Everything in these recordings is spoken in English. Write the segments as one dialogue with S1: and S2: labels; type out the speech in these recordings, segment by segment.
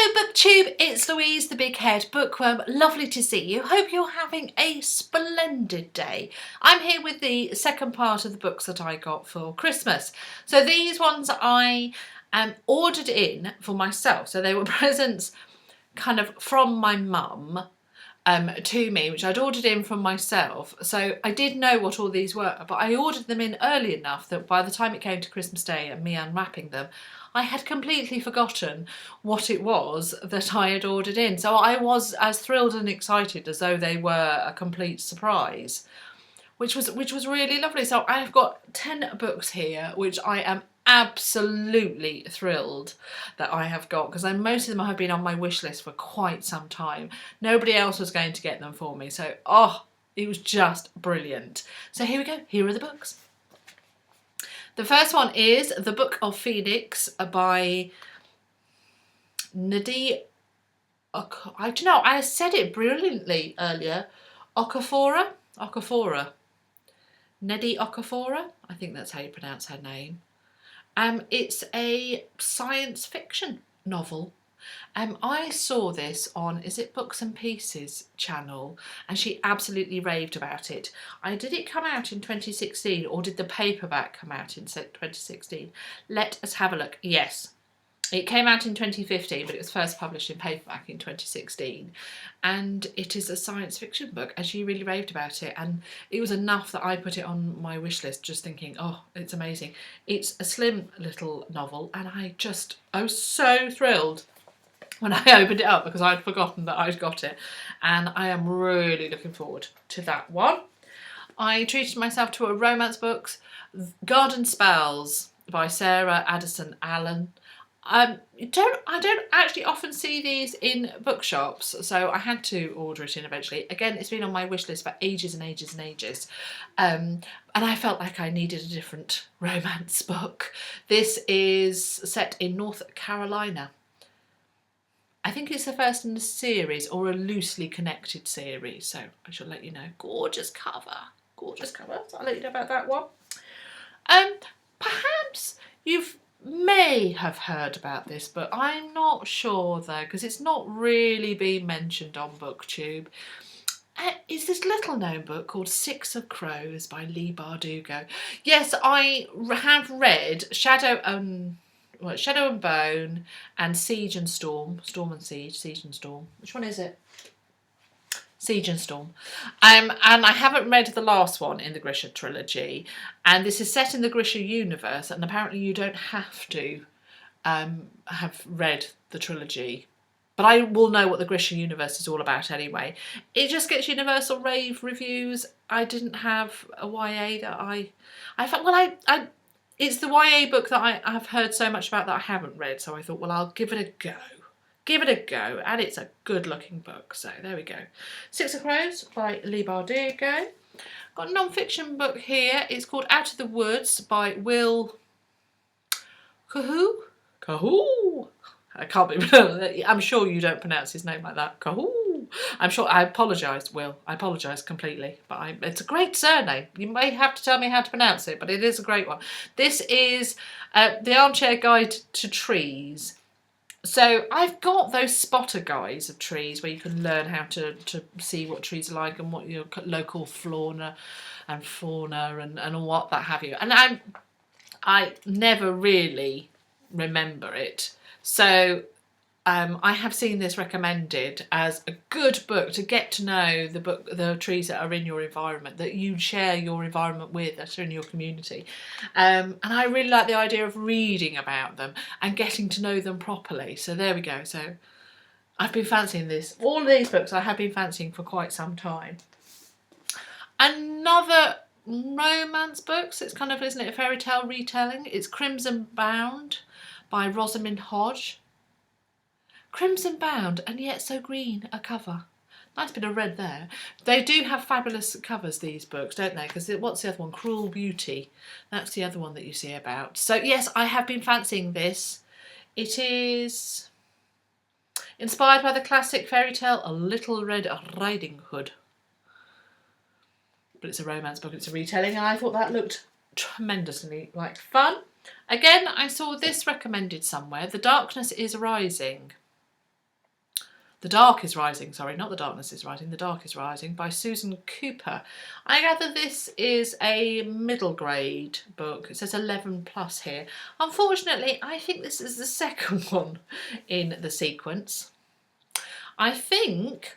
S1: Hello BookTube, it's Louise the Big Head Bookworm. Lovely to see you. Hope you're having a splendid day. I'm here with the second part of the books that I got for Christmas. So these ones I ordered in for myself. So they were presents kind of from my mum to me, which I'd ordered in from myself. So I did know what all these were, but I ordered them in early enough that by the time it came to Christmas Day and me unwrapping them, I had completely forgotten what it was that I had ordered in. So I was as thrilled and excited as though they were a complete surprise, which was really lovely. So I've got 10 books here, which I am absolutely thrilled that I have got, because most of them have been on my wish list for quite some time. Nobody else was going to get them for me, so it was just brilliant. So here we go, here are the books. The first one is The Book of Phoenix by Nnedi. I don't know, I said it brilliantly earlier. Okorafor. Nnedi Okorafor, I think that's how you pronounce her name. It's a science fiction novel. I saw this on, is it Books and Pieces channel, and she absolutely raved about it. Did it come out in 2016 or did the paperback come out in 2016? Let us have a look. Yes, it came out in 2015, but it was first published in paperback in 2016. And it is a science fiction book, and she really raved about it. And it was enough that I put it on my wish list, just thinking, oh, it's amazing. It's a slim little novel, and I was so thrilled when I opened it up because I'd forgotten that I'd got it. And I am really looking forward to that one. I treated myself to a romance books, Garden Spells by Sarah Addison Allen. I don't actually often see these in bookshops, so I had to order it in eventually. Again, it's been on my wish list for ages and ages and ages, and I felt like I needed a different romance book. This is set in North Carolina. I think it's the first in the series, or a loosely connected series, so I shall let you know. Gorgeous cover, so I'll let you know about that one. Perhaps you've may have heard about this, but I'm not sure though, because it's not really been mentioned on BookTube. It's this little known book called Six of Crows by Leigh Bardugo. Yes, I have read Shadow and Bone and Siege and Storm. Siege and Storm. Which one is it? Siege and Storm. And I haven't read the last one in the Grisha trilogy, and this is set in the Grisha universe, and apparently you don't have to have read the trilogy, but I will know what the Grisha universe is all about anyway. It just gets universal rave reviews. I didn't have a YA that I felt, well, it's the YA book that I've heard so much about that I haven't read, so I thought, well, I'll give it a go. And it's a good looking book, so there we go. Six of Crows by Leigh Bardugo. Got a non-fiction book here. It's called Out of the Woods by Will Kahoo. I can't be, I'm sure you don't pronounce his name like that. Kahoo. I'm sure, I apologise, Will. I apologise completely, but it's a great surname. You may have to tell me how to pronounce it, but it is a great one. This is The Armchair Guide to Trees. So I've got those spotter guides of trees where you can learn how to see what trees are like and what your local fauna and what that have you. And I never really remember it. So I have seen this recommended as a good book to get to know the trees that are in your environment, that you share your environment with, that are in your community. And I really like the idea of reading about them and getting to know them properly. So there we go. So I've been fancying this. All of these books I have been fancying for quite some time. Another romance book, so it's kind of, isn't it, a fairy tale retelling? It's Crimson Bound by Rosamund Hodge. Crimson bound and yet so green a cover. Nice bit of red there. They do have fabulous covers, these books, don't they? Because what's the other one? Cruel Beauty. That's the other one that you see about. So yes, I have been fancying this. It is inspired by the classic fairy tale A Little Red Riding Hood. But it's a romance book, it's a retelling, and I thought that looked tremendously like fun. Again, I saw this recommended somewhere. The Darkness is Rising. The Dark is Rising, sorry, not The Darkness is Rising, The Dark is Rising by Susan Cooper. I gather this is a middle grade book. It says 11 plus here. Unfortunately, I think this is the second one in the sequence. I think,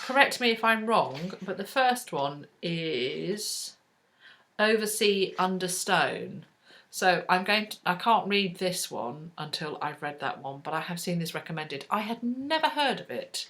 S1: correct me if I'm wrong, but the first one is Oversea Under Stone. So I can't read this one until I've read that one, but I have seen this recommended. I had never heard of it.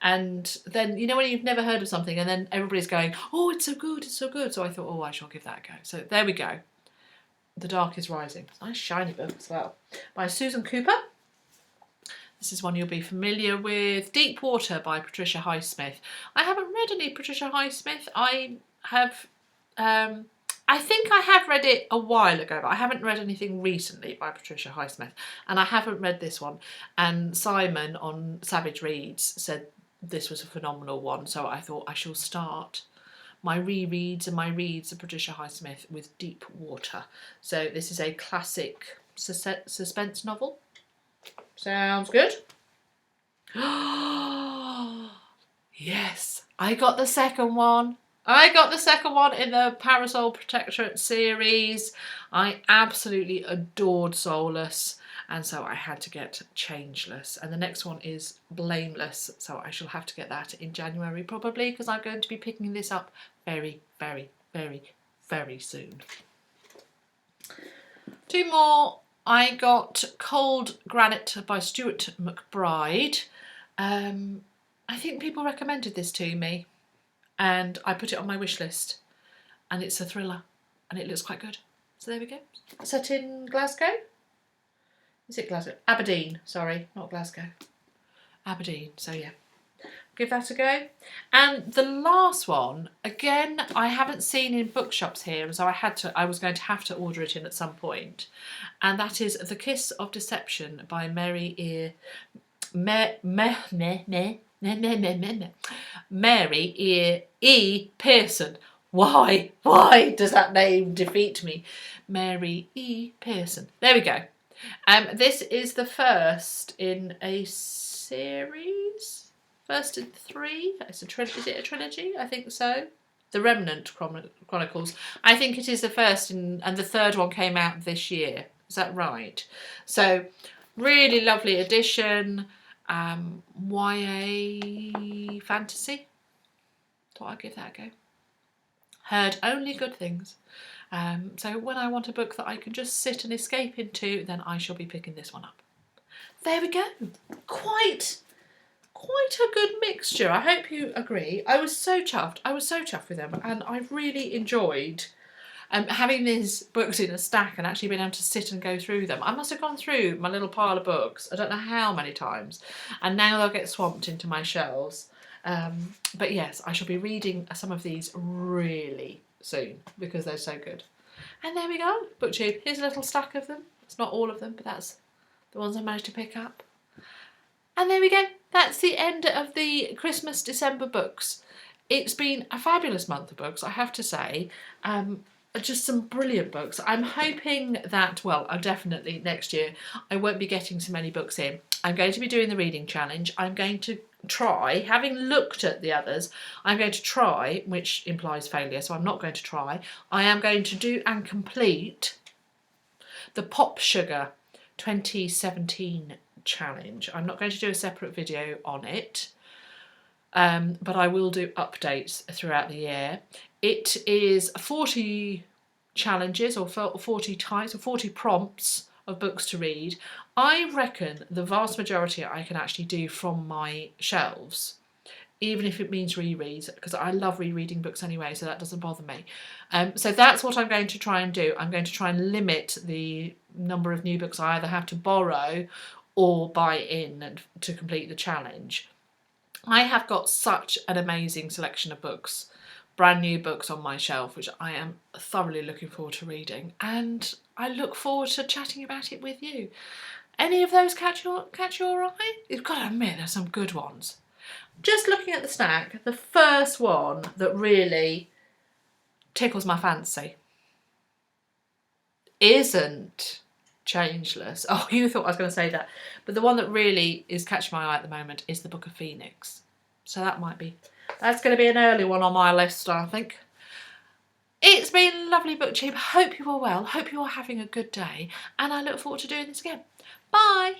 S1: And then, you know when you've never heard of something and then everybody's going, oh, it's so good, it's so good. So I thought, oh, I shall give that a go. So there we go. The Dark is Rising. Nice shiny book as well. By Susan Cooper. This is one you'll be familiar with. Deep Water by Patricia Highsmith. I haven't read any Patricia Highsmith. I think I have read it a while ago, but I haven't read anything recently by Patricia Highsmith. And I haven't read this one. And Simon on Savage Reads said this was a phenomenal one. So I thought I shall start my rereads and my reads of Patricia Highsmith with Deep Water. So this is a classic suspense novel. Sounds good. Yes, I got the second one. I got the second one in the Parasol Protectorate series. I absolutely adored Soulless, and so I had to get Changeless. And the next one is Blameless, so I shall have to get that in January probably, because I'm going to be picking this up very, very, very, very soon. Two more. I got Cold Granite by Stuart MacBride. I think people recommended this to me. And I put it on my wish list, and it's a thriller, and it looks quite good. So there we go. Set in Glasgow? Is it Glasgow? Aberdeen, sorry, not Glasgow. Aberdeen, so yeah. Give that a go. And the last one, again, I haven't seen in bookshops here, so I was going to have to order it in at some point. And that is The Kiss of Deception by Mary E. Pearson. Why does that name defeat me? Mary E. Pearson. There we go. This is the first in a series. First in 3. Is it a trilogy? I think so. The Remnant Chronicles. I think it is the first, and the third one came out this year. Is that right? So, really lovely edition. YA fantasy. Thought I'd give that a go. Heard only good things. So when I want a book that I can just sit and escape into, then I shall be picking this one up. There we go. Quite a good mixture. I hope you agree. I was so chuffed. I was so chuffed with them, and I really enjoyed having these books in a stack and actually being able to sit and go through them. I must have gone through my little pile of books, I don't know how many times, and now they'll get swamped into my shelves. But yes, I shall be reading some of these really soon because they're so good. And there we go, BookTube. Here's a little stack of them. It's not all of them, but that's the ones I managed to pick up. And there we go. That's the end of the Christmas December books. It's been a fabulous month of books, I have to say. Just some brilliant books. I'm hoping that, well, definitely next year I won't be getting so many books in. I'm going to be doing the reading challenge. I'm going to try, having looked at the others, I'm going to try, which implies failure, so I'm not going to try. I am going to do and complete the Pop Sugar 2017 challenge. I'm not going to do a separate video on it, but I will do updates throughout the year. It is 40 challenges or 40 types or 40 prompts of books to read. I reckon the vast majority I can actually do from my shelves, even if it means rereads, because I love rereading books anyway, so that doesn't bother me. So that's what I'm going to try and do. I'm going to try and limit the number of new books I either have to borrow or buy in to complete the challenge. I have got such an amazing selection of books, brand new books on my shelf, which I am thoroughly looking forward to reading, and I look forward to chatting about it with you. Any of those catch your eye? You've got to admit there's some good ones. Just looking at the stack, the first one that really tickles my fancy isn't changeless. Oh, you thought I was going to say that. But the one that really is catching my eye at the moment is the Book of Phoenix. So that's going to be an early one on my list, I think. It's been lovely, BookTube. Hope you are well. Hope you are having a good day. And I look forward to doing this again. Bye.